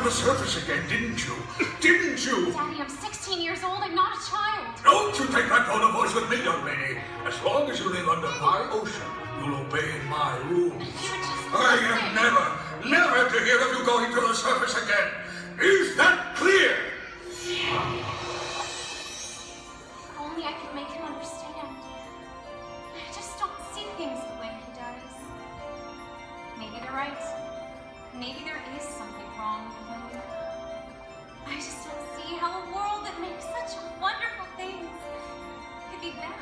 the surface again, didn't you? Didn't you? Daddy, I'm 16 years old. I'm not a child. Don't you take that tone of voice with me, young lady. As long as you live under my ocean, you'll obey my rules. I am never to hear of you going to the surface again. Is that clear? If only I could make him understand. I just don't see things the way he does. Maybe they're right. Maybe there is something wrong with him. I just don't see how a world that makes such wonderful things could be bad.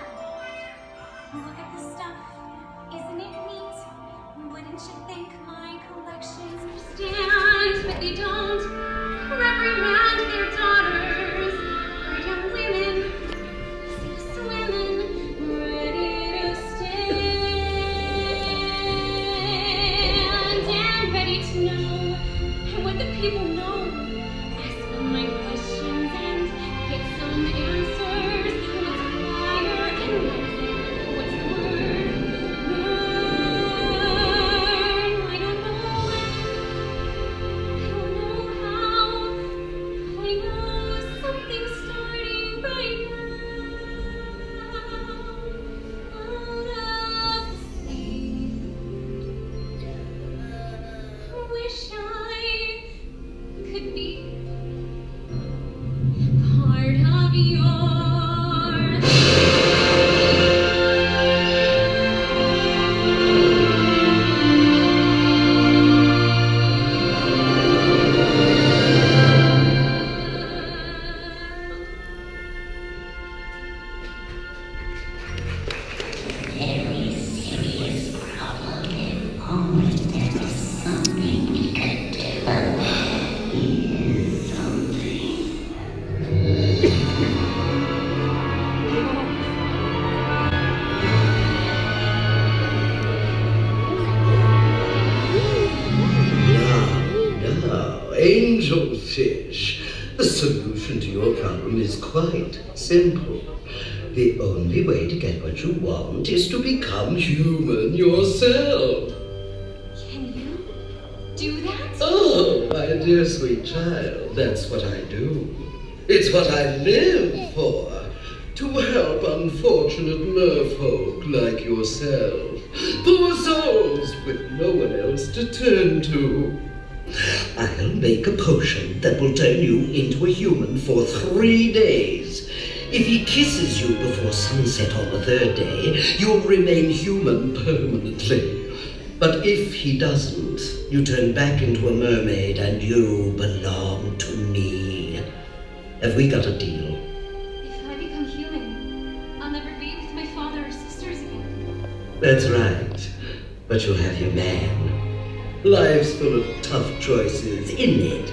Look at this stuff. Isn't it neat? Wouldn't you think my collections understand? But they don't. Reprimand their daughters. Our young women still swimming, ready to stand and ready to know. And what the people know. Ask them my questions and get some answers. What's fire and what's the word? Learn. I don't know how. I know something's starting right now. Out of the sea. Wish I could be part of your Very serious problem. If only there was something we could do. Is something. Now, angelfish. The solution to your problem is quite simple. The only way to get what you want is to become human yourself. Can you do that? Oh, my dear sweet child, that's what I do. It's what I live for. To help unfortunate merfolk like yourself. Poor souls with no one else to turn to. I'll make a potion that will turn you into a human for 3 days. If he kisses you before sunset on the 3rd day, you'll remain human permanently. But if he doesn't, you turn back into a mermaid and you belong to me. Have we got a deal? If I become human, I'll never be with my father or sisters again. That's right. But you'll have your man. Life's full of tough choices, isn't it?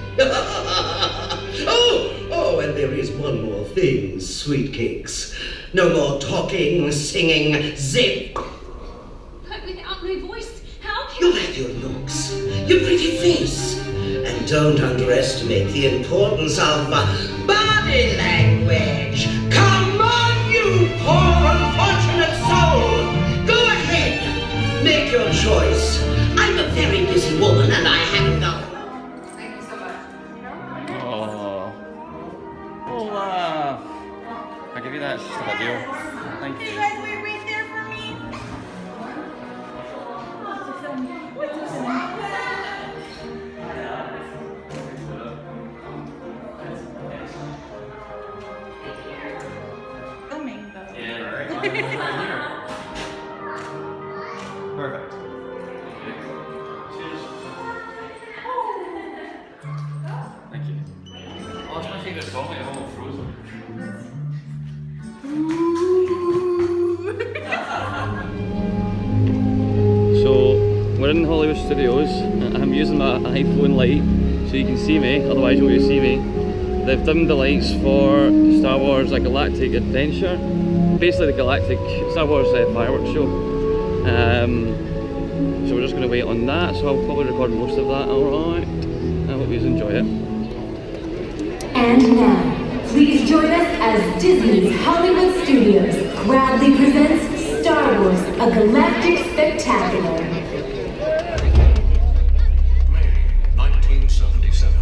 Oh, and there is one more thing, sweet cakes. No more talking, singing, zip. But without my voice, how can You'll have your looks, your pretty face. And don't underestimate the importance of body language. Come on, you poor unfortunate soul. Go ahead, make your choice. I'm a very busy woman and I haven't got... Thank you so much. Oh, Olaf. I'll give you that. It's just a video. Thank Can you you. guys wait right there for me? Filming though. Yeah, right. Perfect. Thank you. Oh, it's my favourite song. I'm all frozen. So we're in Hollywood Studios. I'm using my iPhone light so you can see me, otherwise you won't see me. They've dimmed the lights for Star Wars A Galactic Adventure. Basically the Galactic Star Wars Firework show. So we're just going to wait on that, so I'll probably record most of that, alright. I hope you enjoy it. And now, please join us as Disney's Hollywood Studios proudly presents Star Wars A Galactic Spectacular. May 1977.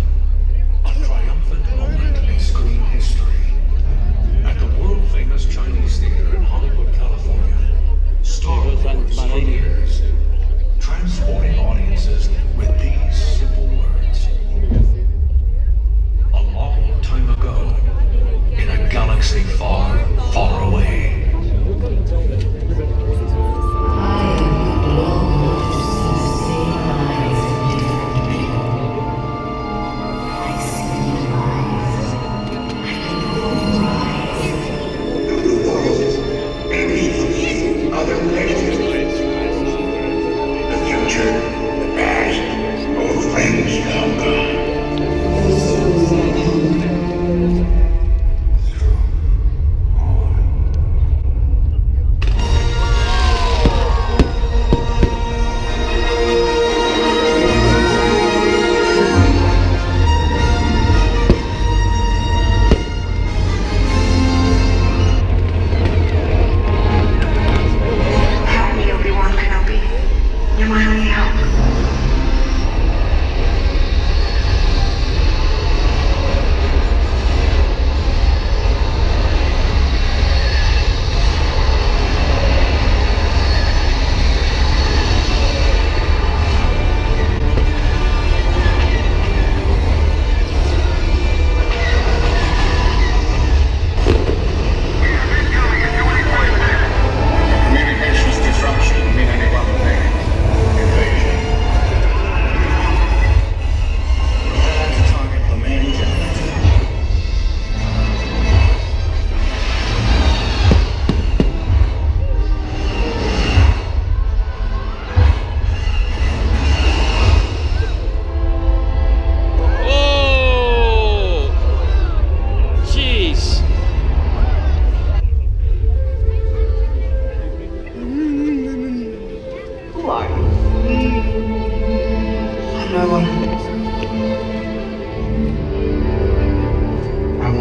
I want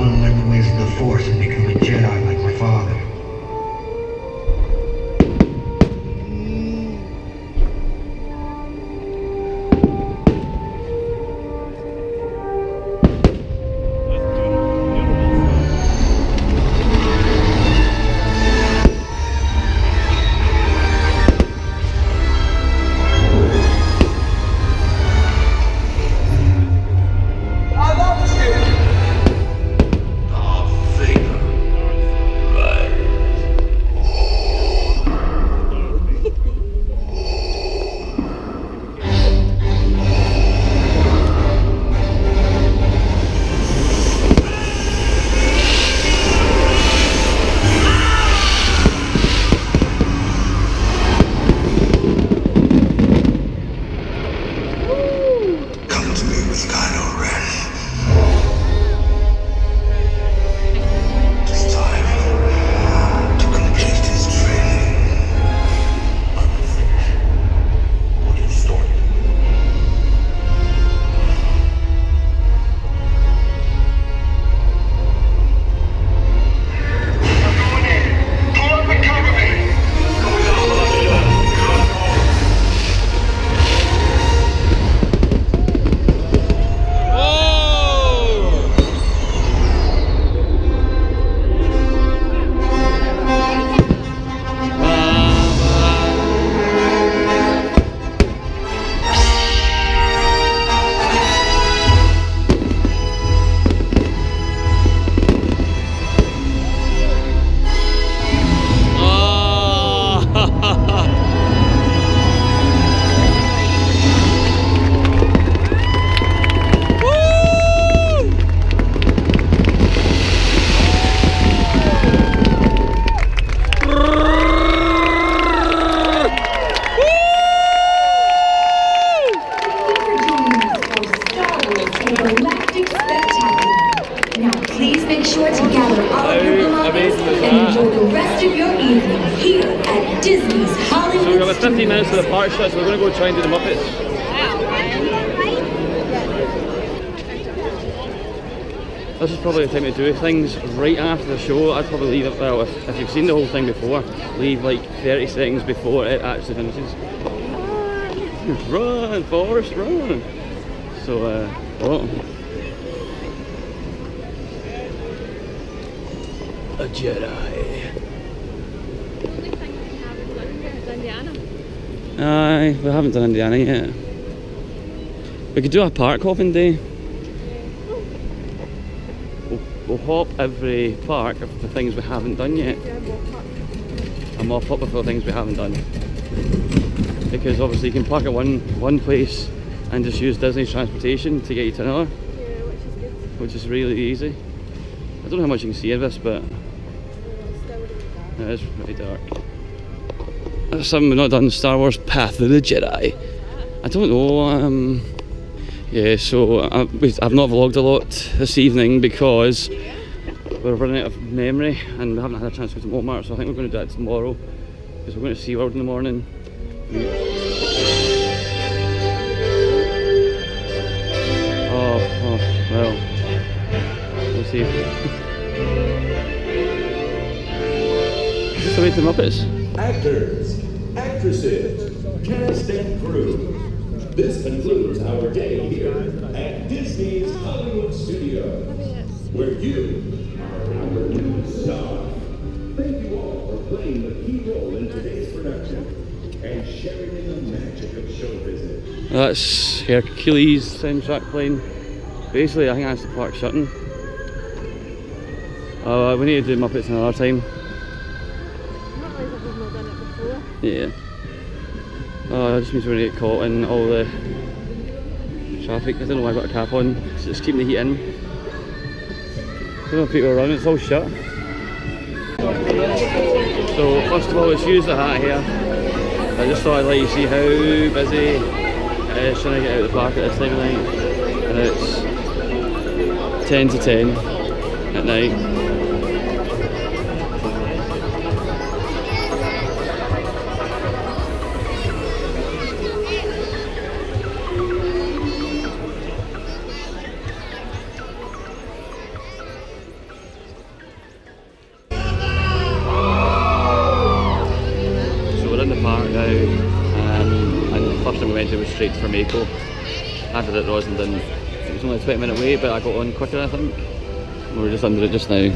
to learn the ways of the Force and become a Jedi like my father. Disney's Hollywood So we've got 15 minutes to the park shut, so we're going to go try and do the Muppets. This is probably the time to do things right after the show. I'd probably leave it, well, if you've seen the whole thing before, leave like 30 seconds before it actually finishes. Run, Forrest, run! So, well. A Jedi. Aye, we haven't done Indiana yet. We could do a park hopping day. We'll hop every park of the things we haven't done yet. And mop up with the things we haven't done. Because obviously you can park at one place and just use Disney's transportation to get you to another. Yeah, which is good. Which is really easy. I don't know how much you can see of this, but it is pretty dark. That's something we've not done, Star Wars Path of the Jedi. I don't know, yeah, so I've not vlogged a lot this evening because we're running out of memory and we haven't had a chance to go to Walmart, so I think we're going to do that tomorrow because we're going to SeaWorld in the morning. Oh, well, we'll see. Is this the way to the Muppets? Actors, actresses, cast and crew. This concludes our day here at Disney's Hollywood Studios, where you are our new star. Thank you all for playing the key role in today's production and sharing in the magic of show business. That's Hercules soundtrack playing. Basically, I think that's the park shutting. We need to do Muppets another time. Yeah. It just means we're going to get caught in all the traffic. I don't know why I've got a cap on. It's just keeping the heat in. I don't know if people are around, it's all shut. So first of all, let's use the hat here. I just thought I'd let you see how busy it is trying to get out of the park at this time of night. And it's 10 to 10 at night. Mako. I did it at Rosendon. It was only a 20-minute wait, but I got on quicker, I think. We're just under it just now.